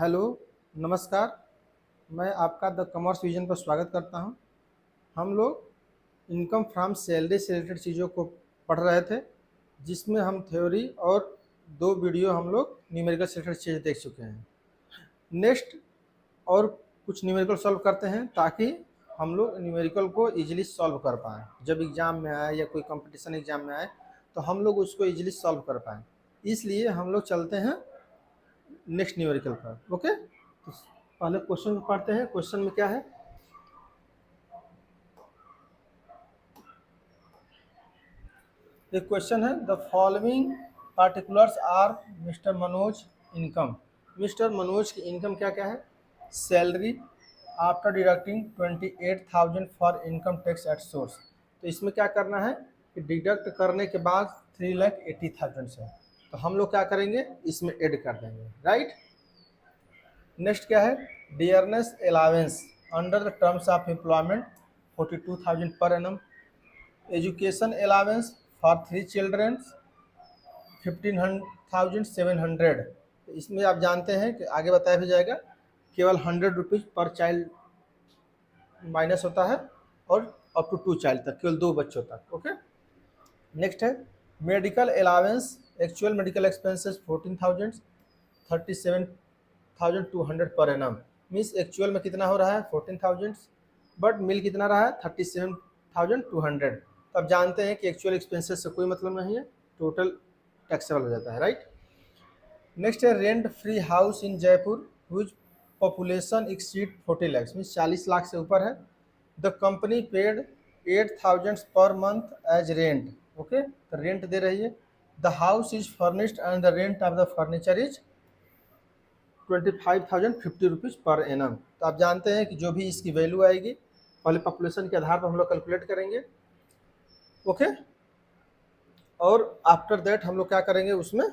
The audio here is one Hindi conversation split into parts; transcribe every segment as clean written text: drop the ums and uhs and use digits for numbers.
हेलो, नमस्कार। मैं आपका द कॉमर्स विजन पर स्वागत करता हूं। हम लोग इनकम फ्रॉम सैलरी से रिलेटेड चीज़ों को पढ़ रहे थे, जिसमें हम थ्योरी और 2 वीडियो हम लोग न्यूमेरिकल से रिलेटेड चीज़ें देख चुके हैं। नेक्स्ट और कुछ न्यूमेरिकल सॉल्व करते हैं ताकि हम लोग न्यूमेरिकल को ईजिली सॉल्व कर पाएँ। जब एग्ज़ाम में आए या कोई कंपटीशन एग्ज़ाम में आए तो हम लोग उसको ईजिली सॉल्व कर पाएँ। इसलिए हम लोग चलते हैं नेक्स्ट न्यूमेरिकल पर। ओके, तो पहले क्वेश्चन पढ़ते हैं। क्वेश्चन में क्या है? एक क्वेश्चन है, the following particulars are mister Manoj income. Mister Manoj की इनकम क्या क्या है? Salary after deducting 28,000 for income tax at source. तो इसमें क्या करना है कि डिडक्ट करने के बाद 3,80,000 से, तो हम लोग क्या करेंगे, इसमें ऐड कर देंगे, राइट। नेक्स्ट क्या है? Dearness allowance under the terms of employment 42,000 per annum. Education allowance for 3 children 15,700। इसमें आप जानते हैं कि आगे बताया भी जाएगा, केवल 100 रुपीज़ पर चाइल्ड माइनस होता है और अप टू 2 चाइल्ड तक, केवल 2 बच्चों तक। ओके। नेक्स्ट है medical allowance actual medical expenses 14,000 37,200 per annum. Means actual में कितना हो रहा है 14,000, बट मिल कितना रहा है 37,200। तो आप जानते हैं कि एक्चुअल एक्सपेंसेस से कोई मतलब नहीं है, टोटल टैक्सेबल हो जाता है, राइट। नेक्स्ट है rent free house in Jaipur whose population exceed 40 lakh, means 40 lakh से ऊपर है। The company paid 8,000 per month as rent. Okay, तो रेंट दे रही है। The house is furnished and the rent of the furniture is 25,050 rupees per annum. तो आप जानते हैं कि जो भी इसकी वैल्यू आएगी पहले पॉपुलेशन के आधार पर हम लोग कैलकुलेट करेंगे। ओके, और आफ्टर दैट हम लोग क्या करेंगे, उसमें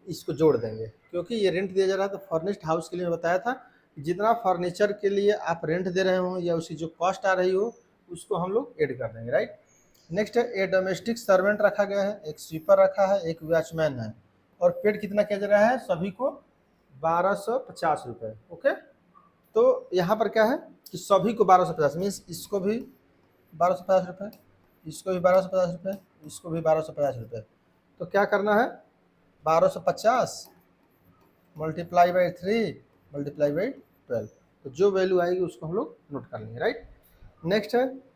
इसको जोड़ देंगे, क्योंकि ये रेंट दिया जा रहा है। तो फर्निश्ड हाउस के लिए मैं बताया था, जितना फर्नीचर के लिए आप रेंट दे रहे हो या उसकी जो कॉस्ट आ रही हो, उसको हम लोग ऐड कर देंगे, राइट। नेक्स्ट है ए डोमेस्टिक सर्वेंट रखा गया है, एक स्वीपर रखा है, एक वॉचमैन है, और पेड कितना किया जा रहा है सभी को 1250 रुपये। ओके, तो यहाँ पर क्या है कि सभी को 1250, मीन्स इसको भी 1250 रुपये, इसको भी 1250 रुपये, इसको भी 1250 रुपये। तो क्या करना है, 1250 मल्टीप्लाई बाई 3 मल्टीप्लाई बाई 12, तो जो वैल्यू आएगी उसको हम लोग नोट कर लेंगे, राइट। नेक्स्ट है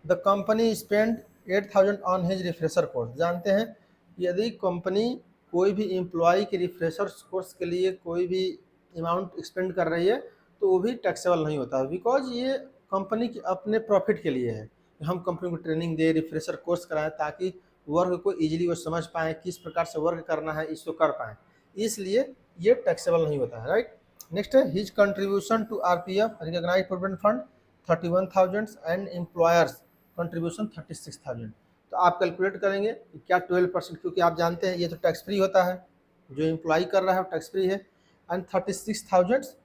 the company spend 8,000 on his refresher course. जानते हैं यदि कंपनी कोई भी एम्प्लॉय के रिफ्रेशर कोर्स के लिए कोई भी अमाउंट एक्सपेंड कर रही है तो वो भी टैक्सेबल नहीं होता, बिकॉज ये कंपनी के अपने प्रॉफिट के लिए है। हम कंपनी को ट्रेनिंग दे, रिफ्रेशर कोर्स कराएं, ताकि वर्क को ईजिली वो समझ पाएँ, किस प्रकार से वर्क करना है इसको कर पाएँ, इसलिए ये टैक्सेबल नहीं होता है, राइट। नेक्स्ट है his contribution to RPF recognised provident fund 31,000 and employer's contribution 36,000। तो आप कैलकुलेट करेंगे कि क्या 12%, क्योंकि आप जानते हैं ये तो टैक्स फ्री होता है, जो एम्प्लॉय कर रहा है वो टैक्स फ्री है। एंड 36,000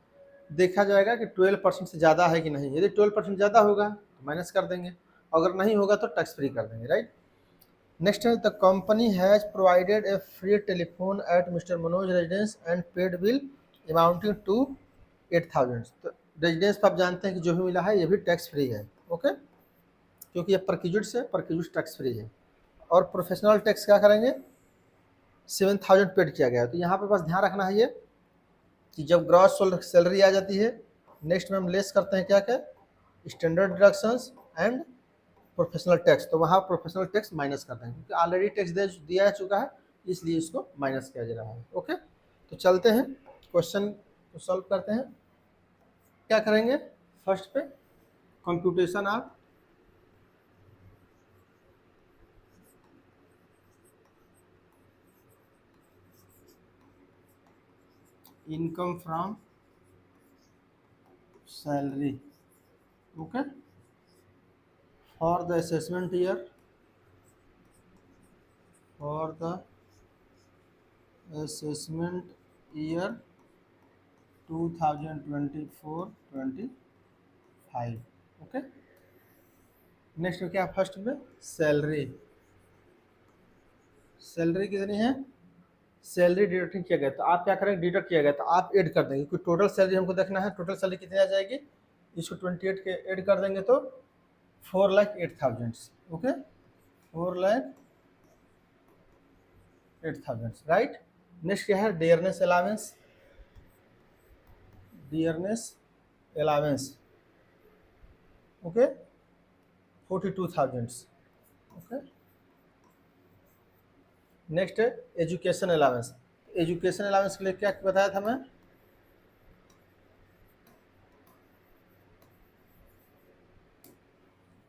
देखा जाएगा कि 12% से ज़्यादा है कि नहीं। यदि 12% ज़्यादा होगा तो माइनस कर देंगे, अगर नहीं होगा तो टैक्स फ्री कर देंगे, राइट। नेक्स्ट है the company has provided a free telephone at mister Manoj residence and paid bill amounting to 8,000। तो रेजिडेंस पर आप जानते हैं कि जो भी मिला है ये भी टैक्स फ्री है। ओके, क्योंकि ये परक्यूजिट से परक्यूजिट टैक्स फ्री है। और प्रोफेशनल टैक्स क्या करेंगे, 7,000 पेड किया गया है। तो यहाँ पे बस ध्यान रखना है ये कि जब ग्रॉस सैलरी आ जाती है, नेक्स्ट में हम लेस करते हैं क्या क्या, standard deductions and professional tax, तो वहाँ प्रोफेशनल टैक्स माइनस करते हैं, क्योंकि ऑलरेडी टैक्स दिया जा चुका है, इसलिए इसको माइनस किया जा रहा है। ओके, तो चलते हैं क्वेश्चन को सॉल्व करते हैं। क्या करेंगे, फर्स्ट पे computation of income from salary. Okay, for the assessment year, for the assessment year 2024-25। Okay, next में क्या, फर्स्ट में सैलरी, सैलरी कितनी है सैलरी डिडक्टिंग किया गया, तो आप क्या करेंगे, डिडक्ट किया गया तो आप ऐड कर देंगे, क्योंकि टोटल सैलरी हमको देखना है, टोटल सैलरी कितनी आ जाएगी, इसको 28 के ऐड कर देंगे तो 4,08,000, ओके, 4,08,000, राइट। नेक्स्ट क्या है, dearness allowance, dearness allowance, okay, 42,000, okay. Next है एजुकेशन अलावेंस, एजुकेशन अलावेंस के लिए क्या बताया था मैं,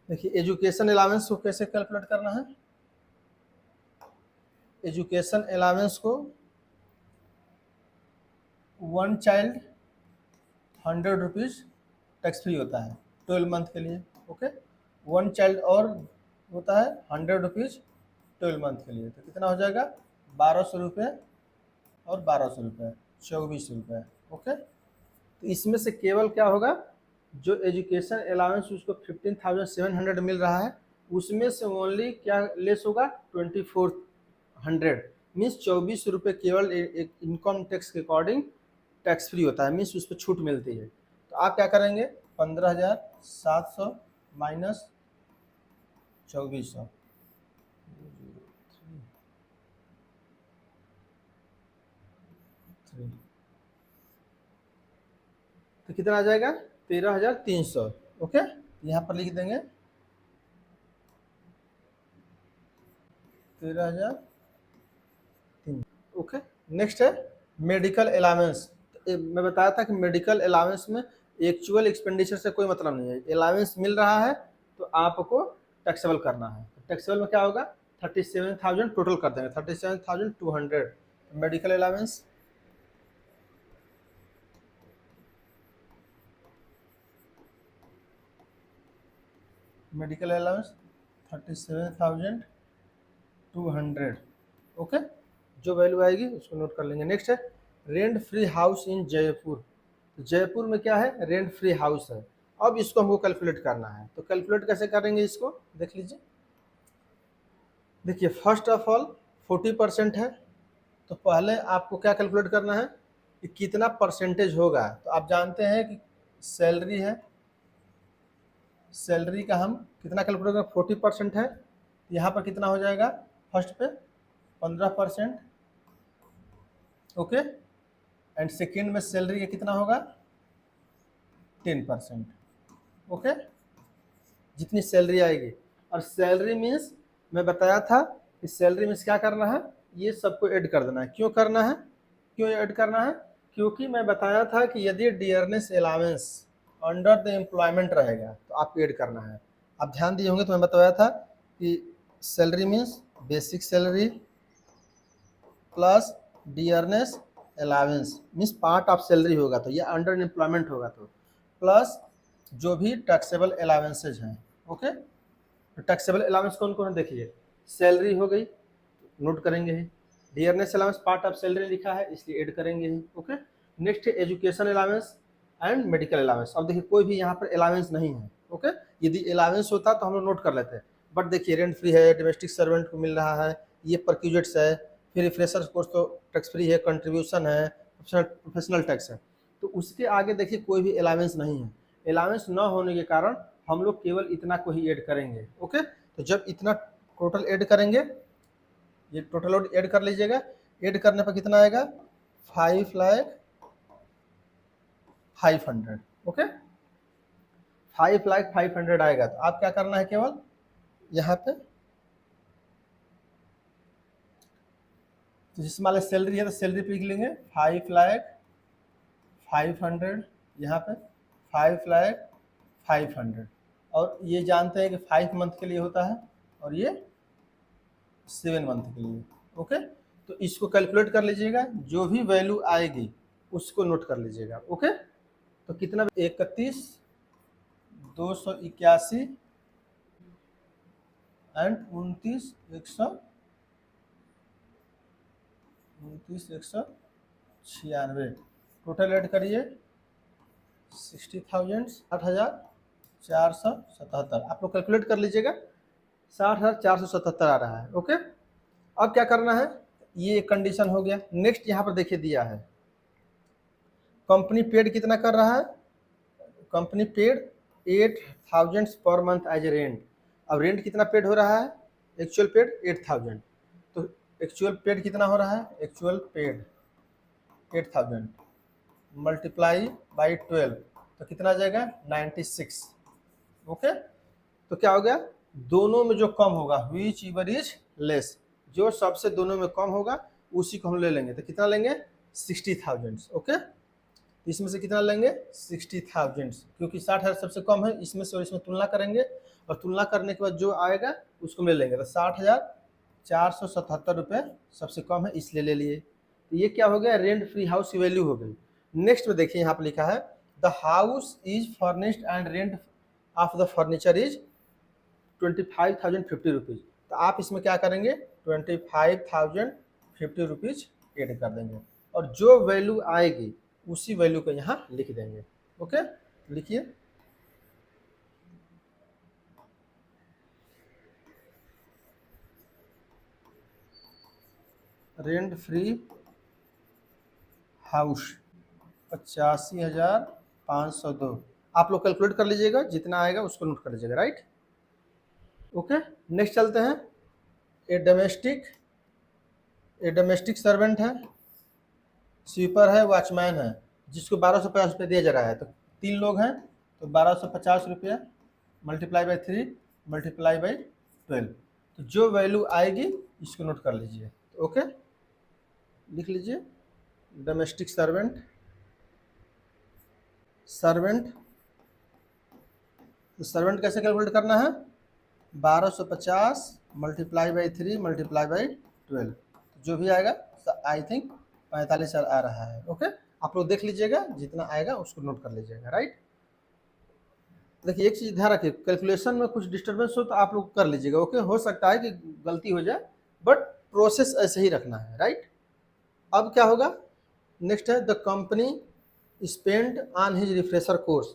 देखिए एजुकेशन अलावेंस को कैसे कैलकुलेट करना है, एजुकेशन अलावेंस को 1 चाइल्ड 100 रुपीज़ टैक्स फ्री होता है 12 मंथ के लिए, ओके। 1 चाइल्ड और होता है 100 रुपीज़ 12 मंथ के लिए, तो कितना हो जाएगा, 1200 रुपये और 1200 रुपये, 2400 रुपये, ओके। तो इसमें से केवल क्या होगा, जो एजुकेशन अलाउंस उसको 15,700 मिल रहा है, उसमें से ओनली क्या लेस होगा, 2400, मीन्स 2400 रुपये केवल एक इनकम टैक्स के अकॉर्डिंग टैक्स फ्री होता है, मीन्स उस पर छूट मिलती है। तो आप क्या करेंगे, 15,700 माइनस 2400, तो कितना आ जाएगा, 13,300, ओके। यहाँ पर लिख देंगे 13,300, ओके। नेक्स्ट है मेडिकल अलावेंस, मैं बताया था कि मेडिकल अलावेंस में एक्चुअल एक्सपेंडिचर से कोई मतलब नहीं है, अलावेंस मिल रहा है तो आपको टैक्सेबल करना है, टैक्सेबल में क्या होगा, 37,000 टोटल कर देंगे, 37,200 medical allowance, medical allowance 37,200, okay. जो वैल्यू आएगी उसको नोट कर लेंगे। नेक्स्ट है rent free house in Jaipur, Jaipur में क्या है, रेंट फ्री हाउस है। अब इसको हमको कैलकुलेट करना है, तो कैलकुलेट कैसे करेंगे इसको देख लीजिए। देखिए फर्स्ट ऑफ ऑल 40% है, तो पहले आपको क्या कैलकुलेट करना है कि कितना परसेंटेज होगा, तो आप जानते हैं कि सैलरी है, सैलरी का हम कितना कैलकुलेट करें, 40% है, यहाँ पर कितना हो जाएगा, फर्स्ट पे 15%, ओके, एंड सेकेंड में सैलरी का कितना होगा, 10%, ओके, जितनी सैलरी आएगी। और सैलरी मीन्स मैं बताया था कि सैलरी मीन्स क्या करना है, ये सबको ऐड कर देना है। क्यों करना है, क्यों ऐड करना है, क्योंकि मैं बताया था कि यदि dearness allowance under the employment रहेगा तो आपको ऐड करना है। आप ध्यान दिए होंगे तो मैं बताया था कि salary means basic salary plus dearness allowance means part of salary होगा, तो ये अंडर एम्प्लॉयमेंट होगा, तो प्लस जो भी टैक्सेबल अलावेंसेज हैं, ओके। तो टैक्सेबल अलावेंस कौन कौन है, देखिए सैलरी हो गई, नोट करेंगे ही, dearness allowance part of salary लिखा है इसलिए ऐड करेंगे ही, ओके। नेक्स्ट है education allowance and medical allowance. अब देखिए कोई भी यहाँ पर अलावेंस नहीं है, ओके। यदि अलावेंस होता तो हम लोग नोट कर लेते हैं, बट देखिए रेंट फ्री है, डोमेस्टिक सर्वेंट को मिल रहा है, ये परक्यूजेट्स है, फिर फ्रेशर्स कोर्स तो टैक्स फ्री है, कंट्रीब्यूशन है, प्रोफेशनल टैक्स है, तो उसके आगे देखिए कोई भी अलावेंस नहीं है। अलावेंस न होने के कारण हम लोग केवल इतना को ही ऐड करेंगे, ओके। तो जब इतना टोटल ऐड करेंगे, ये टोटल ऐड कर लीजिएगा, ऐड करने पर कितना आएगा, 5,05,500, ओके, 5,05,500 आएगा। तो आप क्या करना है, केवल यहाँ पे तो जिस मान सैलरी है तो सैलरी पे लिख लेंगे 5,05,500, यहाँ पे 5,05,500, और ये जानते हैं कि 5 मंथ के लिए होता है और ये 7 मंथ के लिए, ओके। तो इसको कैलकुलेट कर लीजिएगा, जो भी वैल्यू आएगी उसको नोट कर लीजिएगा, ओके। तो कितना, 31,281 एंड 29,196 टोटल ऐड करिए 60,000, 60,477, आप लोग कैलकुलेट कर लीजिएगा, 60,477 आ रहा है, ओके। अब क्या करना है, ये एक कंडीशन हो गया। नेक्स्ट यहाँ पर देखिए दिया है कंपनी पेड कितना कर रहा है, company paid 8,000 per month as a rent. अब रेंट कितना पेड हो रहा है, एक्चुअल पेड 8,000, तो एक्चुअल पेड कितना हो रहा है, एक्चुअल पेड 8,000 मल्टीप्लाई बाई 12 तो कितना आ जाएगा 96। ओके, तो क्या हो गया, दोनों में जो कम होगा विच एवर इज लेस, जो सबसे दोनों में कम होगा उसी को हम ले लेंगे। तो कितना लेंगे 60,000। ओके, इसमें से कितना लेंगे 60,000, क्योंकि 60,000 सबसे कम है, इसमें से और इसमें तुलना करेंगे और तुलना करने के बाद जो आएगा उसको ले लेंगे। तो 60,477 रुपये सबसे कम है, इसलिए ले लिए। तो ये क्या हो गया, रेंट फ्री हाउस की वैल्यू हो गई। नेक्स्ट में देखिए यहाँ पर लिखा है the house is furnished and rent of the furniture is 25,050 rupees. तो आप इसमें क्या करेंगे 25,050 रुपीज़ एड कर देंगे और जो वैल्यू आएगी उसी वैल्यू को यहाँ लिख देंगे। ओके, लिखिए रेंट फ्री हाउस 85,502। आप लोग कैलकुलेट कर लीजिएगा, जितना आएगा उसको नोट कर लीजिएगा, राइट। ओके, नेक्स्ट चलते हैं। ए डोमेस्टिक सर्वेंट है, स्वीपर है, वॉचमैन है, जिसको 1250 रुपये दिया जा रहा है। तो 3 लोग हैं, तो 1250 रुपये मल्टीप्लाई बाई 3 मल्टीप्लाई बाई 12, तो जो वैल्यू आएगी इसको नोट कर लीजिए। ओके, लिख लीजिए डोमेस्टिक सर्वेंट तो सर्वेंट कैसे कैलकुलेट करना है, 1250 मल्टीप्लाई बाई 3 मल्टीप्लाई बाई 12, जो भी आएगा आई थिंक 45,000 आ रहा है। ओके, आप लोग देख लीजिएगा, जितना आएगा उसको नोट कर लीजिएगा, राइट। देखिए एक चीज़ ध्यान रखिए, कैलकुलेशन में कुछ डिस्टर्बेंस हो तो आप लोग कर लीजिएगा। ओके, हो सकता है कि गलती हो जाए, बट प्रोसेस ऐसे ही रखना है, राइट। अब क्या होगा, नेक्स्ट है the company spend on his refresher course.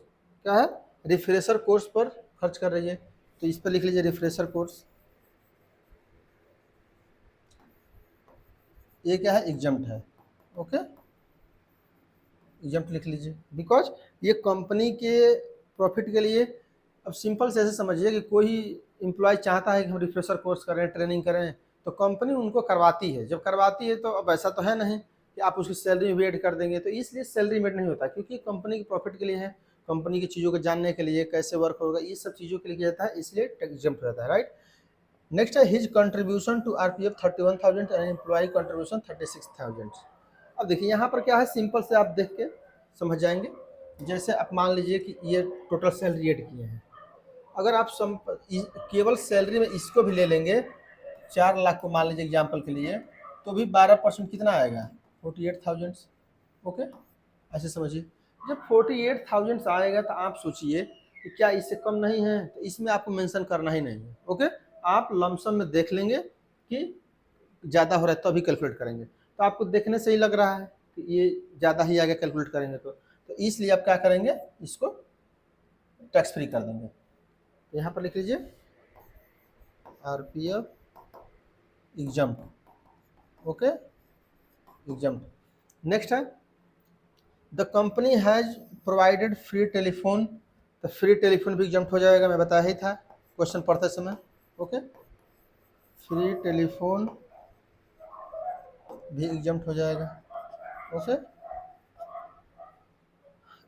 क्या है, रिफ्रेशर कोर्स पर खर्च कर रही है, तो इस पर लिख लीजिए रिफ्रेशर कोर्स। ये क्या है, एग्जम्प्ट है। ओके, एग्जम्प्ट लिख लीजिए, बिकॉज ये कंपनी के प्रॉफिट के लिए। अब सिंपल से ऐसे समझिए कि कोई एम्प्लॉय चाहता है कि हम रिफ्रेशर कोर्स करें, ट्रेनिंग करें, तो कंपनी उनको करवाती है। जब करवाती है तो अब ऐसा तो है नहीं कि आप उसकी सैलरी में ऐड कर देंगे, तो इसलिए सैलरी में नहीं होता, क्योंकि कंपनी के प्रॉफिट के लिए है, कंपनी की चीज़ों को जानने के लिए, कैसे वर्क होगा, ये सब चीज़ों के लिए किया जाता है, इसलिए एग्जम्प्ट रहता है, राइट। नेक्स्ट है his contribution to RPF 31,000 and employee contribution 36,000। अब देखिए यहाँ पर क्या है, सिंपल से आप देख के समझ जाएंगे। जैसे आप मान लीजिए कि ये टोटल सैलरी ऐड किए हैं, अगर आप केवल सैलरी में इसको भी ले लेंगे 4 लाख को मान लीजिए एग्जाम्पल के लिए, तो भी 12% कितना आएगा 48,000। ओके, ऐसे समझिए, जब 48,000 आएगा तो आप सोचिए कि क्या इससे कम नहीं है, तो इसमें आपको मेंशन करना ही नहीं है। ओके, आप लमसम में देख लेंगे कि ज़्यादा हो रहा है तो अभी कैलकुलेट करेंगे, तो आपको देखने से ही लग रहा है कि ये ज़्यादा ही आगे कैलकुलेट करेंगे, तो इसलिए आप क्या करेंगे, इसको टैक्स फ्री कर देंगे। यहाँ पर लिख लीजिए RPF exempt. Okay, exempt. Next है the company has provided free telephone. तो फ्री टेलीफोन भी एग्जम्प्ट हो जाएगा, मैं बताया ही था क्वेश्चन पढ़ते समय। ओके, फ्री टेलीफोन भी एग्जम्प्ट हो जाएगा। ओके,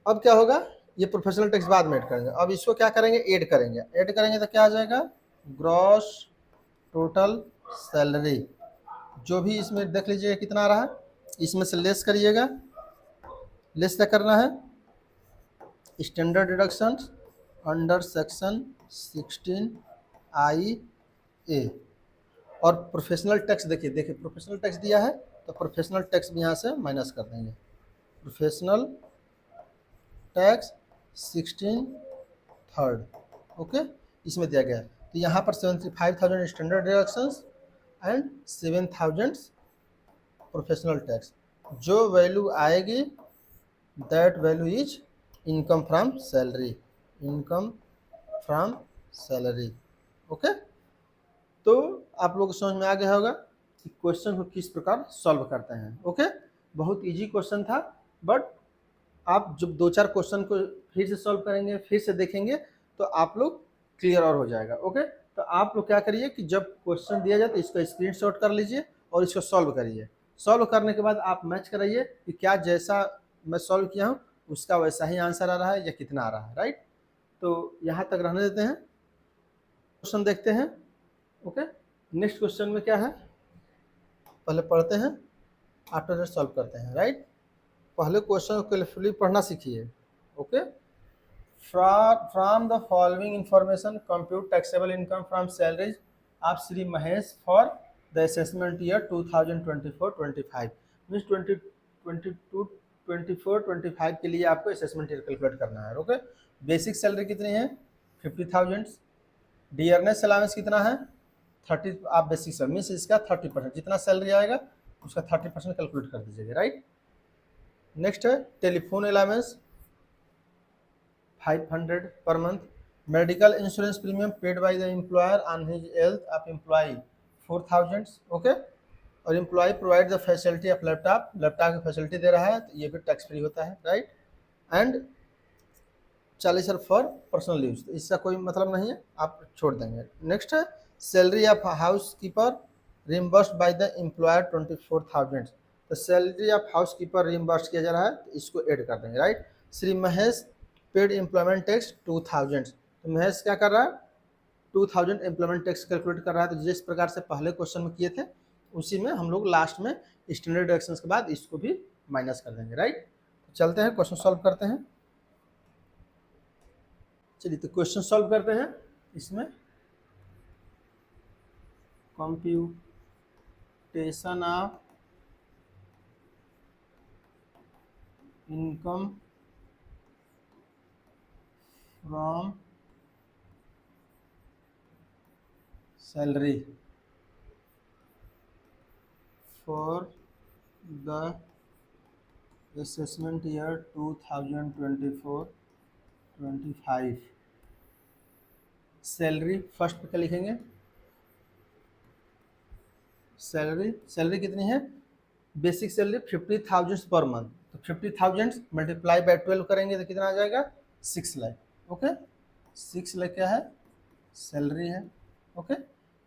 अब क्या होगा, ये प्रोफेशनल टैक्स बाद में ऐड करेंगे, अब इसको क्या करेंगे, ऐड करेंगे तो क्या आ जाएगा, ग्रॉस टोटल सैलरी। जो भी इसमें देख लीजिएगा कितना आ रहा है, इसमें से लेस करिएगा। लेस क्या करना है, standard deduction under section 16(I)(A और प्रोफेशनल टैक्स। देखिए प्रोफेशनल टैक्स दिया है, तो प्रोफेशनल टैक्स भी यहाँ से माइनस कर देंगे। Professional tax 16(3)। ओके, इसमें दिया गया है, तो यहाँ पर 75,000 standard deductions and 7,000 professional tax. जो वैल्यू आएगी that value is income from salary, income from salary. Okay, तो आप लोग को समझ में आ गया होगा कि क्वेश्चन को किस प्रकार सॉल्व करते हैं। ओके, बहुत इजी क्वेश्चन था, बट आप जब 2-4 क्वेश्चन को फिर से सॉल्व करेंगे, फिर से देखेंगे, तो आप लोग क्लियर और हो जाएगा। ओके, तो आप लोग क्या करिए कि जब क्वेश्चन दिया जाए तो इसका स्क्रीनशॉट कर लीजिए और इसको सॉल्व करिए। सॉल्व करने के बाद आप मैच कराइए कि क्या जैसा मैं सॉल्व किया हूँ उसका वैसा ही आंसर आ रहा है या कितना आ रहा है, राइट। तो यहाँ तक रहने देते हैं, क्वेश्चन देखते हैं। ओके, नेक्स्ट क्वेश्चन में क्या है पहले पढ़ते हैं, आफ्टर दैट सॉल्व करते हैं, राइट। पहले क्वेश्चन को केयरफुली पढ़ना सीखिए। Okay, from the following information compute taxable income from salaries of Shri Mahesh for the assessment year 2024-25 means 2022-24-25 के लिए आपको असेसमेंट ईयर कैलकुलेट करना है। ओके, बेसिक सैलरी कितनी है 50,000, डियरनेस अलाउंस कितना है 30, आप बेसिक सैलरी मीन्स इसका 30%, जितना सैलरी आएगा उसका 30% कैलकुलेट कर दीजिएगा, राइट। नेक्स्ट है telephone allowance 500 per month, medical insurance premium paid by the employer on his health of employee 4000। Okay, और employee provide the facility of laptop, laptop की फैसिलिटी दे रहा है तो ये भी टैक्स फ्री होता है, right. And 40,000 for personal use, तो इसका कोई मतलब नहीं है, आप छोड़ देंगे। नेक्स्ट है salary of house keeper reimbursed by the employer 24,000, तो salary of house keeper reimburse किया जा रहा है तो इसको ऐड कर देंगे, right. Shri Mahesh paid employment tax 2000, तो महेश क्या कर रहा है 2000 एम्प्लॉयमेंट टैक्स कैलकुलेट कर रहा है। तो जिस प्रकार से पहले क्वेश्चन में किए थे उसी में हम लोग लास्ट में स्टैंडर्ड डिडक्शन के बाद इसको भी माइनस कर देंगे, राइट। तो चलते हैं क्वेश्चन सॉल्व करते हैं। चलिए तो क्वेश्चन सॉल्व करते हैं। इसमें computation of income from salary for the assessment year 2024-25। Salary first पे क्या लिखेंगे, सैलरी कितनी है बेसिक सैलरी 50,000 पर मंथ, तो 50,000 मल्टीप्लाई बाय 12 करेंगे तो कितना आ जाएगा 6 लाख। ओके, 6 लाख क्या है सैलरी है। Okay,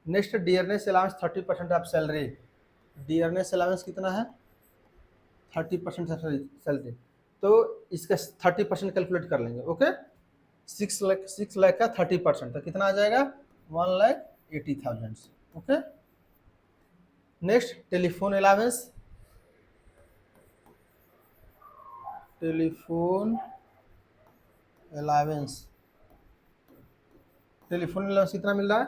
next dearness allowance 30% of salary, dearness allowance कितना है 30% ऑफ सैलरी, तो इसका 30% कैलकुलेट कर लेंगे। ओके, 6 लाख का 30%, तो कितना आ जाएगा 1,80,000। Okay, next telephone allowance, telephone allowance कितना मिल रहा है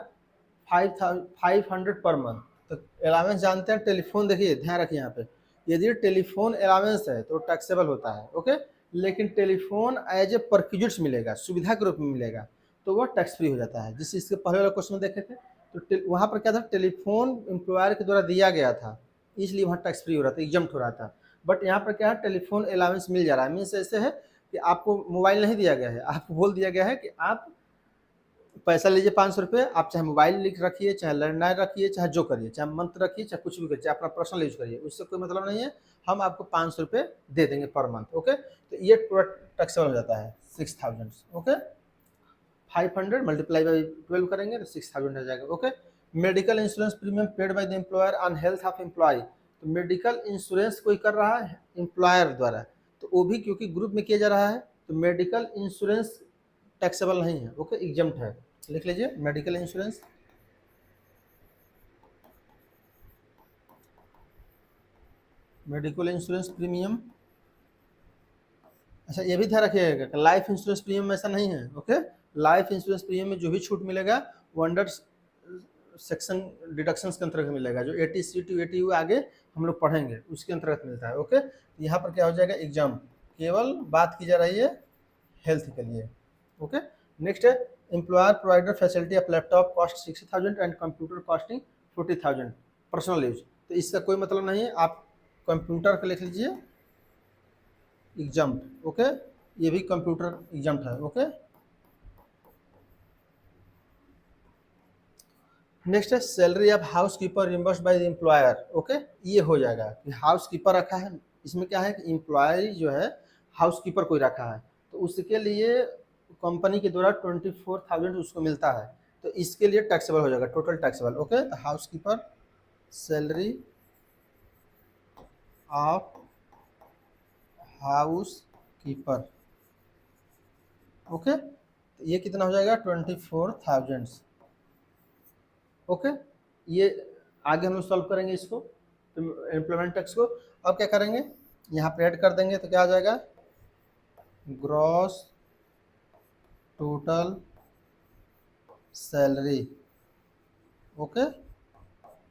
500 पर मंथ। तो अलाउंस जानते हैं टेलीफोन, देखिए ध्यान रखिए यहाँ पे, यदि टेलीफोन अलाउंस है तो टैक्सेबल होता है। ओके, लेकिन टेलीफोन एज ए परक्यूजिट्स मिलेगा, सुविधा के रूप में मिलेगा, तो वह टैक्स फ्री हो जाता है। जिस इसके पहले वाला क्वेश्चन में देखे थे तो वहाँ पर क्या था टेलीफोन एम्प्लॉयर के द्वारा दिया गया था इसलिए वहाँ टैक्स फ्री हो रहा था, एग्जम्प्ट हो रहा था। बट यहाँ पर क्या है टेलीफोन अलाउंस मिल जा रहा है, मीन्स ऐसे है कि आपको मोबाइल नहीं दिया गया है, आपको बोल दिया गया है कि आप पैसा लीजिए 500 रुपये, आप चाहे मोबाइल लिख रखिए, चाहे लैंडलाइन रखिए, चाहे जो करिए, चाहे मंथ रखिए, चाहे कुछ भी करिए, चाहे अपना पर्सनल यूज करिए, उससे कोई मतलब नहीं है, हम आपको 500 रुपये दे देंगे पर मंथ। ओके, तो ये पूरा टैक्सेबल हो जाता है 6,000। ओके, 500 मल्टीप्लाई बाई 12 करेंगे तो 6,000 आ जाएगा। Okay, medical insurance premium paid by the employer on health of employee, तो मेडिकल इंश्योरेंस कोई कर रहा है एम्प्लॉयर द्वारा, तो वो भी क्योंकि ग्रुप में किया जा रहा है तो मेडिकल इंश्योरेंस टैक्सेबल नहीं है। ओके, एग्जम्प्ट है, लिख लीजिए medical insurance, medical insurance premium. अच्छा ये भी ध्यान रखिएगा लाइफ इंश्योरेंस प्रीमियम ऐसा नहीं है। ओके, लाइफ इंश्योरेंस प्रीमियम में जो भी छूट मिलेगा वो अंडर सेक्शन डिडक्शंस के अंतर्गत मिलेगा, जो 80C to 80U आगे हम लोग पढ़ेंगे उसके अंतर्गत मिलता है। ओके, यहाँ पर क्या हो जाएगा एग्जाम, केवल बात की जा रही है हेल्थ के लिए। ओके, नेक्स्ट है employer provider facility of laptop cost 60,000 and computer costing 40,000 personal use, तो इसका कोई मतलब नहीं है, आप कंप्यूटर का लिख लीजिए एग्जाम्प्ट। ओके, ये भी कंप्यूटर एग्जाम्प्ट है। ओके, नेक्स्ट है salary of house keeper reimburse bye the employer. Okay, ये हो जाएगा कि हाउस कीपर रखा है, इसमें क्या है कि एम्प्लॉय जो है हाउस कीपर कोई रखा है, तो उसके लिए कंपनी के द्वारा 24,000 उसको मिलता है, तो इसके लिए टैक्सेबल हो जाएगा, टोटल टैक्सेबल। ओके, तो house keeper salary of house keeper. Okay, तो ये कितना हो जाएगा 24,000। ओके, ये आगे हम लोग सॉल्व करेंगे इसको, एम्प्लॉयमेंट टैक्स को। अब क्या करेंगे, यहाँ पे ऐड कर देंगे तो क्या आ जाएगा, gross total salary. Okay,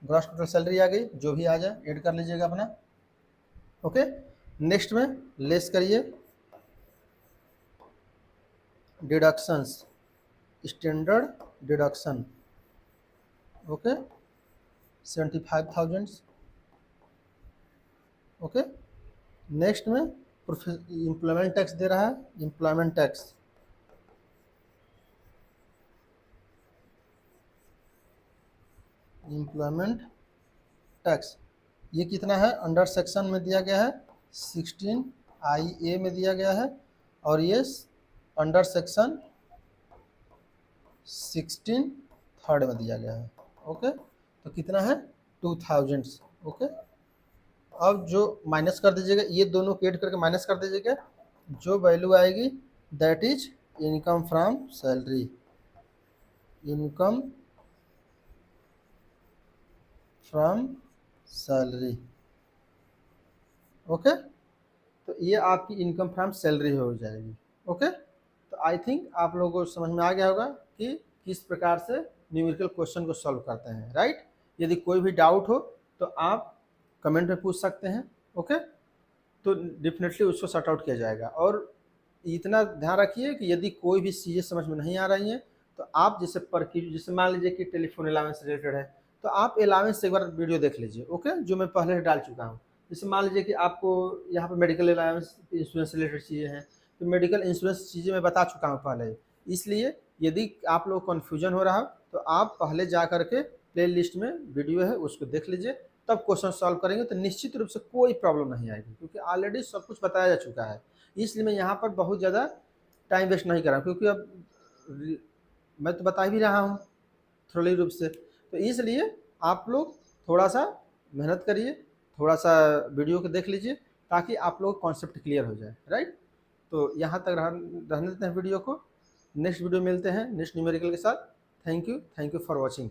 gross total salary आ गई, जो भी आ जाए ऐड कर लीजिएगा अपना। ओके, नेक्स्ट में लेस करिए deductions, standard deduction. Okay, 75,000। Okay, next में एम्प्लॉयमेंट टैक्स दे रहा है, एम्प्लॉयमेंट टैक्स एम्प्लॉयमेंट टैक्स ये कितना है, अंडर सेक्शन में दिया गया है 16 IA में दिया गया है, और ये अंडर सेक्शन 16 थर्ड में दिया गया है। ओके, तो कितना है 2000। ओके, अब जो माइनस कर दीजिएगा, ये दोनों को ऐड करके माइनस कर दीजिएगा, जो वैल्यू आएगी that is income from salary, income from salary. Okay, तो ये आपकी इनकम फ्रॉम सैलरी हो जाएगी। ओके, तो आई थिंक आप लोगों को समझ में आ गया होगा कि किस प्रकार से न्यूमेरिकल क्वेश्चन को सॉल्व करते हैं, राइट। यदि कोई भी डाउट हो तो आप कमेंट में पूछ सकते हैं। ओके, तो डेफिनेटली उसको सॉर्ट आउट किया जाएगा। और इतना ध्यान रखिए कि यदि कोई भी चीज़ें समझ में नहीं आ रही हैं तो आप जैसे जैसे मान लीजिए कि टेलीफोन अलाउंस से रिलेटेड है, तो आप अलाउंस से एक बार वीडियो देख लीजिए। ओके, जो मैं पहले डाल चुका हूँ। जैसे मान लीजिए कि आपको यहाँ पर मेडिकल अलाउंस इंश्योरेंस से रिलेटेड चीज़ें हैं, तो मेडिकल इंश्योरेंस चीज़ें मैं बता चुका हूँ पहले। इसलिए यदि आप लोग कन्फ्यूजन हो रहा हो तो आप पहले जा करके प्ले लिस्ट में वीडियो है उसको देख लीजिए, तब क्वेश्चन सॉल्व करेंगे तो निश्चित रूप से कोई प्रॉब्लम नहीं आएगी, क्योंकि ऑलरेडी सब कुछ बताया जा चुका है। इसलिए मैं यहाँ पर बहुत ज़्यादा टाइम वेस्ट नहीं कर रहा हूँ, क्योंकि अब मैं तो बता भी रहा हूँ थोड़ी रूप से, तो इसलिए आप लोग थोड़ा सा मेहनत करिए, थोड़ा सा वीडियो को देख लीजिए, ताकि आप लोग कॉन्सेप्ट क्लियर हो जाए, राइट। तो यहाँ तक रहने देते हैं वीडियो को, नेक्स्ट वीडियो मिलते हैं नेक्स्ट न्यूमेरिकल के साथ। Thank you for watching.